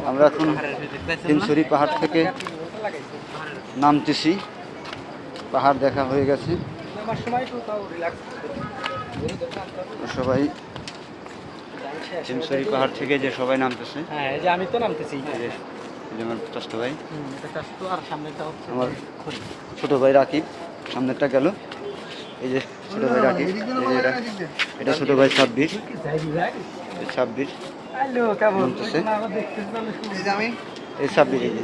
আমরা এখন তিনছড়ি পাহাড় থেকে নামতেছি। পাহাড় দেখা হয়ে গেছে, সবাই তিনছড়ি পাহাড় থেকে যে সবাই নামতেছে। হ্যাঁ, এই যে আমি তো নামতেছি। আমার চাচা ভাই, এটা চাচতো, আর সামনেটা হচ্ছে আমার ছোট ভাই রাকিব। সামনেরটা গেল, এই যে ছোট ভাই রাকিব, এই যে এটা ছোট ভাই সাব্বির। সাব্বির নামতেছে, এই সাব্বির, এই যে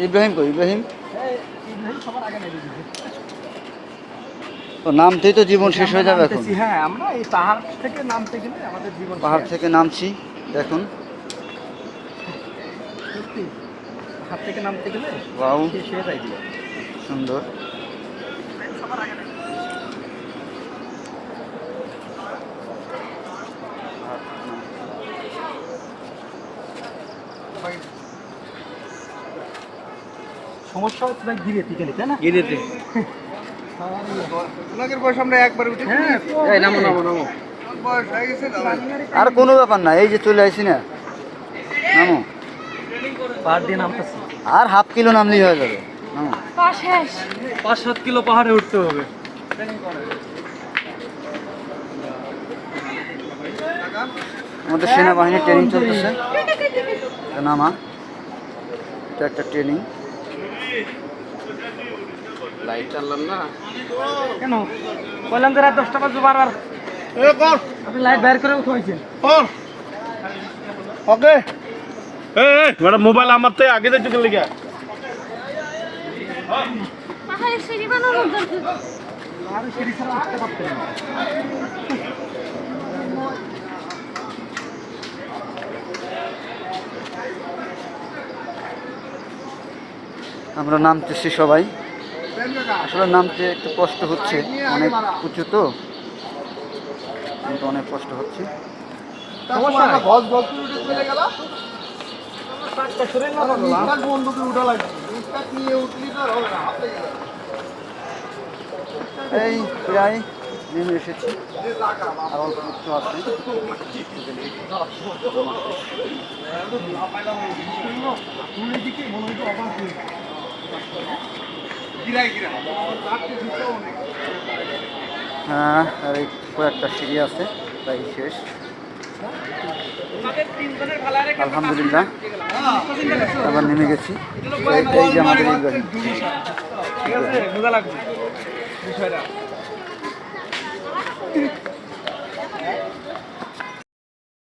ইব্রাহিম কই, ইব্রাহিম তো নামতেই তো জীবন শেষ হয়ে যাবে এখন। হ্যাঁ, আমরা এই পাহাড় থেকে নামতে গেলে আমাদের জীবন, পাহাড় থেকে নামছি দেখুন, সত্যি পাহাড় থেকে নামতে গেলে ওয়াও শেষ হয়ে যায় জীবন। সুন্দর। সমস্যা হচ্ছে ভাই গিরেতে গেলে, তাই না? গিরিতে ওনাদের বয়স আমরা একবার উঠে হ্যাঁ, নামো নামো নামো। বয়স হয়ে গেছে আর কোনো ব্যাপার না, এই যে চলে আসি না, নামো। পাহাড় দিয়ে নামতেছি, আর হাফ কিলো নামলেই হয়ে যাবে, নামো। 5-7 কিলো পাহাড়ে উঠতে হবে। আমাদের সেনাবাহিনীর ট্রেনিং চলতেছে, এটা নামা, এটা একটা ট্রেনিং। লাইট চাললাম না কেন বললাম যে রাত 10টা বাজে, বারবার আপনি লাইট বাইর করে উঠাইছেন। ওকে ম্যাডাম, মোবাইল আমার থেকে আগে যাইতে গেলে গিয়া পাহাড়ের সিঁড়ি বানানোর দরকার। আর সিঁড়ি ছাড়া উঠতে পারতেন না। আমরা নামতেছি সবাই, আসলে নামতে একটু কষ্ট হচ্ছে, অনেক উঁচু তো, কিন্তু অনেক কষ্ট হচ্ছে। এই প্রায় নেমে এসেছি, আর অল্প একটু আছে। হ্যাঁ, আর এই কয়েকটা সিঁড়ি আছে, তাই শেষ। আলহামদুলিল্লাহ আবার নেমে গেছি। এই যে আমাদের ইব্রাহিম, ঠিক আছে, মজা লাগবে বিষয়টা।